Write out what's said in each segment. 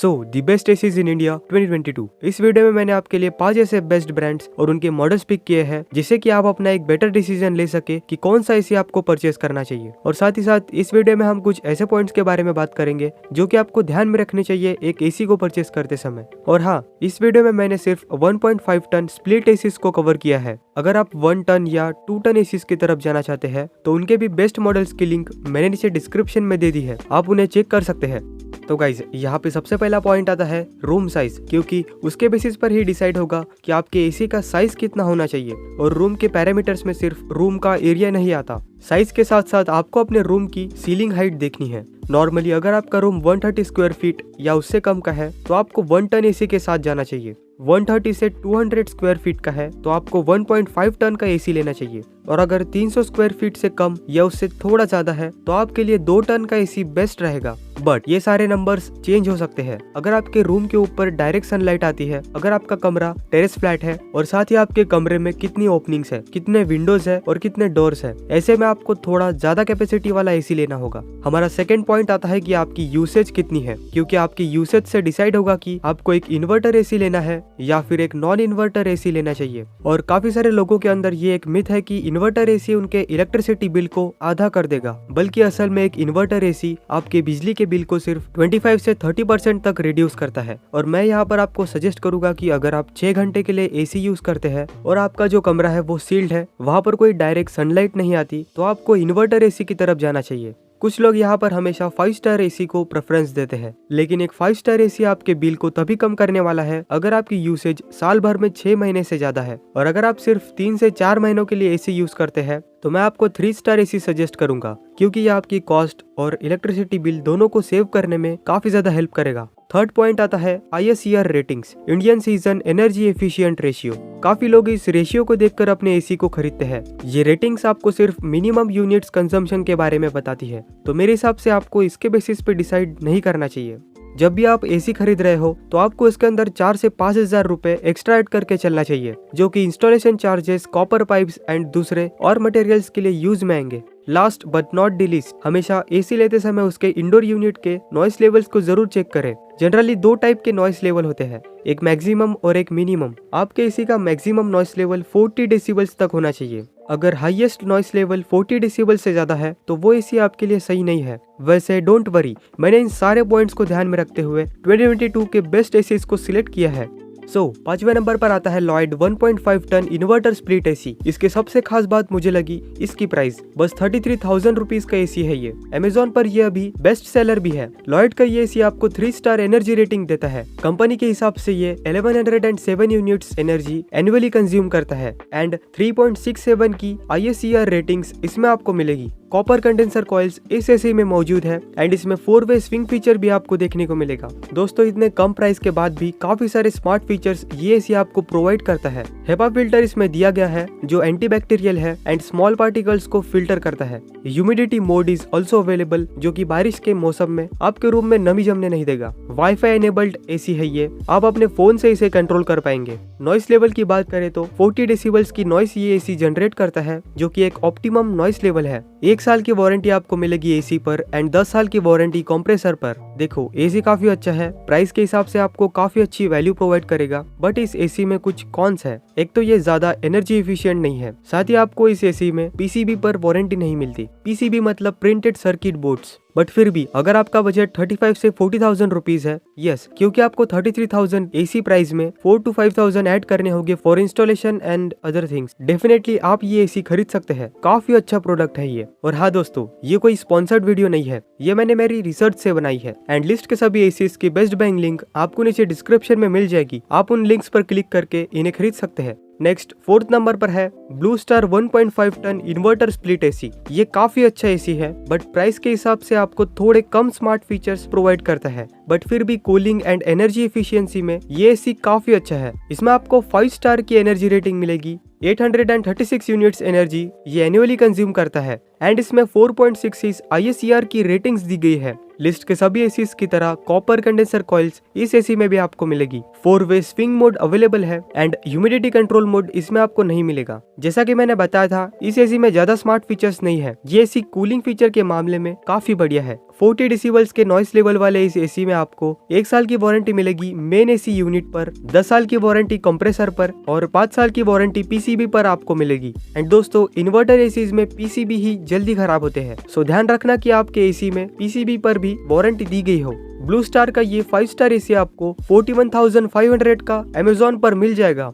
The best ACs in India 2022। इस video में मैंने आपके लिए 5 ऐसे बेस्ट ब्रांड्स और उनके मॉडल्स पिक किए हैं जिससे कि आप अपना एक बेटर डिसीजन ले सके कि कौन सा एसी आपको परचेस करना चाहिए। और साथ ही साथ इस वीडियो में हम कुछ ऐसे पॉइंट्स के बारे में बात करेंगे जो कि आपको ध्यान में रखने चाहिए एक एसी को परचेस करते समय। और हाँ, इस वीडियो में मैंने सिर्फ 1.5 टन स्प्लिट एसीज को कवर किया है। अगर आप 1 टन या 2 टन एसीज की तरफ जाना चाहते हैं तो उनके भी बेस्ट मॉडल्स की लिंक मैंने नीचे डिस्क्रिप्शन में दे दी है, आप उन्हें चेक कर सकते हैं। तो गाइज, यहाँ पे सबसे पहला पॉइंट आता है रूम साइज, क्योंकि उसके बेसिस पर ही डिसाइड होगा कि आपके एसी का साइज कितना होना चाहिए। और रूम के पैरामीटर्स में सिर्फ रूम का एरिया नहीं आता, साइज के साथ साथ आपको अपने रूम की सीलिंग हाइट देखनी है। नॉर्मली अगर आपका रूम 130 स्क्वायर फीट या उससे कम का है तो आपको 1 टन एसी के साथ जाना चाहिए। 130 से 200 स्क्वायर फीट का है तो आपको 1.5 टन का एसी लेना चाहिए। और अगर 300 स्क्वायर फीट से कम या उससे थोड़ा ज्यादा है तो आपके लिए 2 टन का एसी बेस्ट रहेगा। बट ये सारे नंबर्स चेंज हो सकते हैं अगर आपके रूम के ऊपर डायरेक्ट सनलाइट आती है, अगर आपका कमरा टेरेस फ्लैट है, और साथ ही आपके कमरे में कितनी ओपनिंग्स है, कितने विंडोज है और कितने डोर्स है। ऐसे में आपको थोड़ा ज्यादा कैपेसिटी वाला एसी लेना होगा। हमारा सेकंड पॉइंट आता है कि आपकी यूसेज कितनी है, क्योंकि आपकी यूसेज से डिसाइड होगा कि आपको एक इन्वर्टर एसी लेना है या फिर एक नॉन इन्वर्टर एसी लेना चाहिए। और काफी सारे लोगों के अंदर ये एक मिथ है कि इन्वर्टर एसी उनके इलेक्ट्रिसिटी बिल को आधा कर देगा, बल्कि असल में एक इन्वर्टर एसी आपके बिजली के बिल को सिर्फ 25 से 30% तक रिड्यूस करता है। और मैं यहाँ पर आपको सजेस्ट करूंगा कि अगर आप 6 घंटे के लिए एसी यूज करते हैं और आपका जो कमरा है वो सील्ड है, वहाँ पर कोई डायरेक्ट सनलाइट नहीं आती, तो आपको इन्वर्टर एसी की तरफ जाना चाहिए। कुछ लोग यहाँ पर हमेशा 5 स्टार एसी को प्रेफरेंस देते हैं, लेकिन एक 5 स्टार एसी आपके बिल को तभी कम करने वाला है अगर आपकी यूसेज साल भर में 6 महीने से ज्यादा है। और अगर आप सिर्फ 3 से 4 महीनों के लिए एसी यूज करते हैं तो मैं आपको 3 स्टार एसी सजेस्ट करूंगा, क्योंकि ये आपकी कॉस्ट और इलेक्ट्रिसिटी बिल दोनों को सेव करने में काफी ज्यादा हेल्प करेगा। थर्ड पॉइंट आता है ISER ratings, Indian season energy efficient ratio. काफी लोग इस रेशियो को देखकर अपने एसी को खरीदते हैं। ये रेटिंग्स आपको सिर्फ मिनिमम यूनिट्स कंजम्पशन के बारे में बताती है, तो मेरे हिसाब से आपको इसके बेसिस पे डिसाइड नहीं करना चाहिए। जब भी आप एसी खरीद रहे हो तो आपको इसके अंदर 4 से 5,000 रुपए एक्स्ट्रा ऐड करके चलना चाहिए, जो कि installation charges, copper pipes and दूसरे और मटेरियल्स के लिए यूज में आएंगे। Last but not the least, हमेशा एसी लेते समय उसके इंडोर यूनिट के नॉइस लेवल्स को जरूर चेक करें। जनरली 2 टाइप के नॉइस लेवल होते हैं, एक मैक्सिमम और एक मिनिमम। आपके एसी का मैक्सिमम नॉइस लेवल 40 डेसिबल्स तक होना चाहिए। अगर हाईएस्ट नॉइस लेवल 40 डेसिबल से ज्यादा है तो वो एसी आपके लिए सही नहीं है। वैसे डोंट वरी, मैंने इन सारे पॉइंट्स को ध्यान में रखते हुए 2022 के बेस्ट एसीज को सिलेक्ट किया है। 5वें नंबर पर आता है Lloyd 1.5 ton inverter split AC. इसके सबसे खास बात मुझे लगी इसकी प्राइस, बस 33,000 रुपीज का एसी है ये। अमेजोन पर ये अभी बेस्ट सेलर भी है। लॉयड का ये एसी आपको 3 स्टार एनर्जी रेटिंग देता है। कंपनी के हिसाब से ये 1107 यूनिट्स एनर्जी एनुअली कंज्यूम करता है एंड 3.67 की ISER रेटिंग्स इसमें आपको मिलेगी। कॉपर कंडेंसर कॉइल्स इस एसी में मौजूद है एंड इसमें 4-वे स्विंग फीचर भी आपको देखने को मिलेगा। दोस्तों, इतने कम प्राइस के बाद भी काफी सारे स्मार्ट फीचर्स ये एसी आपको प्रोवाइड करता है। हेपा फिल्टर इसमें दिया गया है जो एंटीबैक्टीरियल है एंड स्मॉल पार्टिकल्स को फिल्टर करता है। Humidity mode is also available, जो कि बारिश के मौसम में आपके रूम में नमी जमने नहीं देगा। वाईफाई एनेबल्ड एसी है ये, आप अपने फोन से इसे कंट्रोल कर पाएंगे। नॉइस लेवल की बात करें तो 40 डेसिबल्स की नॉइस ये एसी जनरेट करता है, जो कि एक ऑप्टिमम नॉइस लेवल है। 1 साल की वारंटी आपको मिलेगी एसी पर एंड 10 साल की वारंटी कंप्रेसर पर। देखो, एसी काफी अच्छा है, प्राइस के हिसाब से आपको काफी अच्छी वैल्यू प्रोवाइड करेगा, बट इस एसी में कुछ कॉन्स है। एक तो ये ज्यादा एनर्जी एफिशिएंट नहीं है, साथ ही आपको इस एसी में PCB पर वारंटी नहीं मिलती। PCB मतलब प्रिंटेड सर्किट बोर्ड्स। बट फिर भी अगर आपका बजट 35 से 40,000 रुपीज है, यस, क्योंकि आपको 33,000 एसी प्राइस में 4 to 5,000 ऐड करने होंगे for installation and other things, definitely आप ये एसी खरीद सकते हैं। काफी अच्छा प्रोडक्ट है ये। और हाँ दोस्तों, ये कोई स्पॉन्सर्ड वीडियो नहीं है, ये मैंने मेरी रिसर्च से बनाई है एंड लिस्ट के सभी एसीज की बेस्ट बाइंग लिंक आपको नीचे डिस्क्रिप्शन में मिल जाएगी। आप उन लिंक्स पर क्लिक करके इन्हें खरीद सकते हैं। नेक्स्ट 4th नंबर पर है Blue Star 1.5 ton inverter split AC. ये काफी अच्छा एसी है, बट प्राइस के हिसाब से आपको थोड़े कम स्मार्ट फीचर्स प्रोवाइड करता है, बट फिर भी कूलिंग एंड एनर्जी एफिशिएंसी में ये एसी काफी अच्छा है। इसमें आपको 5 स्टार की एनर्जी रेटिंग मिलेगी। 836 यूनिट्स एनर्जी ये एनुअली कंज्यूम करता है एंड इसमें 4.66 ISER की रेटिंग्स दी गई है। लिस्ट के सभी एसी की तरह कॉपर कंडेंसर कॉइल्स इस एसी में भी आपको मिलेगी। 4-वे स्विंग मोड अवेलेबल है एंड ह्यूमिडिटी कंट्रोल मोड इसमें आपको नहीं मिलेगा। जैसा कि मैंने बताया था, इस एसी में ज्यादा स्मार्ट फीचर्स नहीं है। ये एसी कूलिंग फीचर के मामले में काफी बढ़िया है। 40 डेसिबल्स के नॉइस लेवल वाले इस एसी में आपको 1 साल की वारंटी मिलेगी मेन एसी यूनिट पर, 10 साल की वारंटी कंप्रेसर पर और 5 साल की वारंटी पीसीबी पर आपको मिलेगी। एंड दोस्तों, इन्वर्टर एसीज में पीसीबी ही जल्दी खराब होते हैं, सो ध्यान रखना कि आपके एसी में पीसीबी पर भी वारंटी दी गई हो। ब्लू स्टार का ये 5 स्टार एसी आपको 41,500 का अमेजोन पर मिल जाएगा।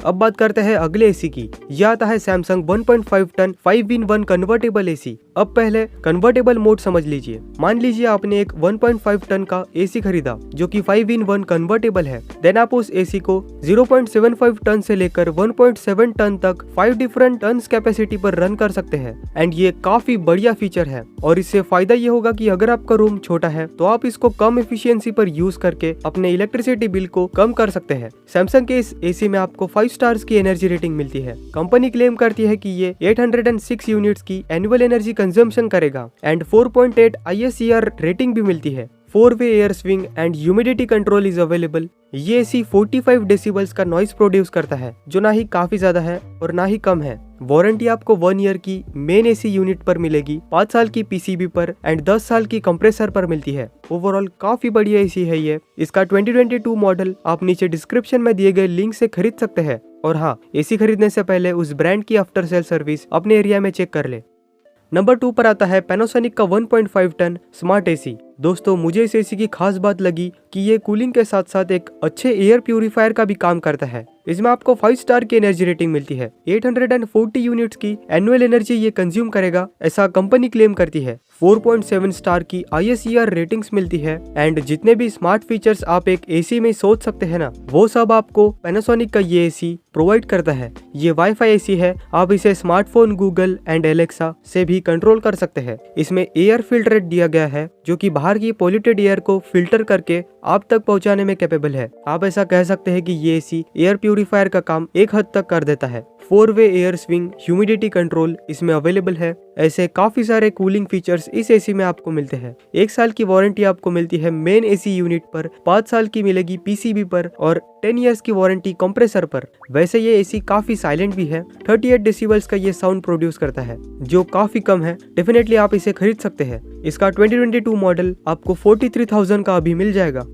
अब बात करते हैं अगले एसी की। यह आता है Samsung 1.5 ton 5-in-1 convertible AC. अब पहले कन्वर्टेबल मोड समझ लीजिए। मान लीजिए आपने एक 1.5 टन का एसी खरीदा जो कि 5-in-1 कन्वर्टेबल है। देन आप उस एसी को 0.75 टन से लेकर 1.7 टन तक 5 डिफरेंट टन्स कैपेसिटी पर रन कर सकते हैं। एंड ये काफी बढ़िया फीचर है और इससे फायदा ये होगा कि अगर आपका रूम छोटा है तो आप इसको कम एफिशिएंसी पर यूज करके अपने इलेक्ट्रिसिटी बिल को कम कर सकते हैं। सैमसंग के इस एसी में आपको 5 स्टार्स की एनर्जी रेटिंग मिलती है। कंपनी क्लेम करती है कि ये 806 यूनिट्स की एनुअल एनर्जी कंजम्पशन करेगा एंड 4.8 ISCR रेटिंग भी मिलती है। 4-वे air swing and humidity control is available. ये एसी 45 डेसिबल्स का नॉइस प्रोड्यूस करता है, जो ना ही काफी ज्यादा है और ना ही कम है। वारंटी आपको 1 ईयर की मेन एसी यूनिट पर मिलेगी, 5 साल की पीसीबी पर एंड 10 साल की कंप्रेसर पर मिलती है। ओवरऑल काफी बढ़िया एसी है ये। इसका 2022 मॉडल आप नीचे डिस्क्रिप्शन में दिए गए लिंक से खरीद सकते हैं। और हाँ, एसी खरीदने से पहले उस ब्रांड की आफ्टर सेल सर्विस अपने एरिया में चेक कर ले। नंबर 2 पर आता है पैनासोनिक का 1.5 टन स्मार्ट एसी। दोस्तों, मुझे इस एसी की खास बात लगी कि ये कूलिंग के साथ साथ एक अच्छे एयर प्यूरिफायर का भी काम करता है। इसमें आपको 5 स्टार की एनर्जी रेटिंग मिलती है। 840 यूनिट्स की एनुअल एनर्जी ये कंज्यूम करेगा, ऐसा कंपनी क्लेम करती है। 4.7 स्टार की ISCR रेटिंग्स मिलती है एंड जितने भी स्मार्ट फीचर्स आप एक एसी में सोच सकते हैं ना, वो सब आपको पैनासोनिक का ये एसी प्रोवाइड करता है। ये वाईफाई एसी है, आप इसे स्मार्टफोन, गूगल एंड एलेक्सा से भी कंट्रोल कर सकते हैं। इसमें एयर फिल्टरेट दिया गया है जो कि बाहर की पॉल्यूटेड एयर को फिल्टर करके आप तक पहुंचाने में कैपेबल है। आप ऐसा कह सकते हैं कि ये एसी एयर प्यूरिफायर का काम एक हद तक कर देता है। 4-वे एयर स्विंग ह्यूमिडिटी कंट्रोल इसमें अवेलेबल है। ऐसे काफी सारे कूलिंग फीचर्स इस एसी में आपको मिलते हैं। 1 साल की वारंटी आपको मिलती है मेन एसी यूनिट पर, 5 साल की मिलेगी पीसीबी पर और 10 इयर्स की वारंटी कंप्रेसर पर। वैसे ये एसी काफी साइलेंट भी है। 38 डेसिबल्स का ये साउंड प्रोड्यूस करता है, जो काफी कम है। डेफिनेटली आप इसे खरीद सकते हैं। इसका 2022 मॉडल आपको 43,000 का अभी मिल जाएगा।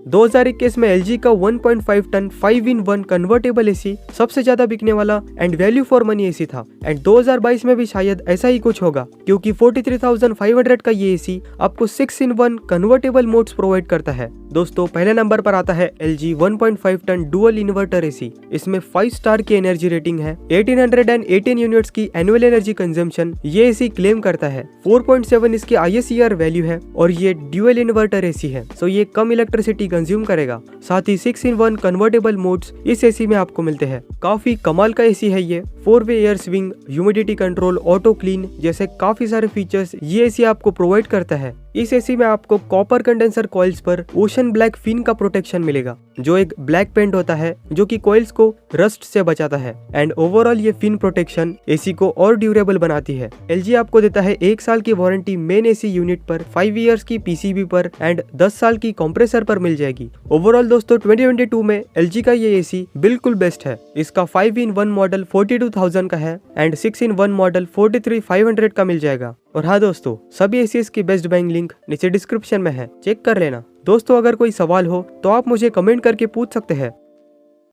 2021 में LG का 1.5 टन 5-in-1 कन्वर्टेबल एसी सबसे ज्यादा बिकने वाला and value for money AC था। एंड 2022 में भी शायद ऐसा ही कुछ होगा, क्योंकि 43,500 का ये एसी आपको 6-in-1 कन्वर्टेबल मोड्स प्रोवाइड करता है। दोस्तों, पहले नंबर पर आता है LG 1.5 ton dual inverter AC. इसमें 5 स्टार की एनर्जी रेटिंग है, 1818 यूनिट्स की एनुअल एनर्जी कंजम्पशन ये एसी क्लेम करता है। 4.7 इसकी ISCR वैल्यू है और ये ड्यूअल इन्वर्टर एसी है, सो ये कम इलेक्ट्रिसिटी कंज्यूम करेगा। साथ ही 6-in-1 कन्वर्टेबल मोड्स इस एसी में आपको मिलते हैं। काफी कमाल का एसी है ये। 4-वे air swing, humidity control, auto clean जैसे काफी सारे फीचर्स ये एसी आपको प्रोवाइड करता है। इस एसी में आपको कॉपर कंडेंसर कॉइल्स पर ओशन ब्लैक फिन का प्रोटेक्शन मिलेगा, जो एक ब्लैक पेंट होता है जो कि कॉइल्स को रस्ट से बचाता है। एंड ओवरऑल ये फिन प्रोटेक्शन एसी को और ड्यूरेबल बनाती है। LG आपको देता है 1 साल की वारंटी मेन एसी यूनिट पर, 5 इयर्स की पीसीबी पर एंड 10 साल की कंप्रेसर पर मिल जाएगी। ओवरऑल दोस्तों, 2022 में LG का ये एसी बिल्कुल बेस्ट है। इसका 5-in-1 मॉडल 42,000 का है एंड 6-in-1 मॉडल 43,500 का मिल जाएगा। और हाँ दोस्तों, सभी एसीएस की बेस्ट बाइंग लिंक नीचे डिस्क्रिप्शन में है, चेक कर लेना। दोस्तों, अगर कोई सवाल हो तो आप मुझे कमेंट करके पूछ सकते हैं।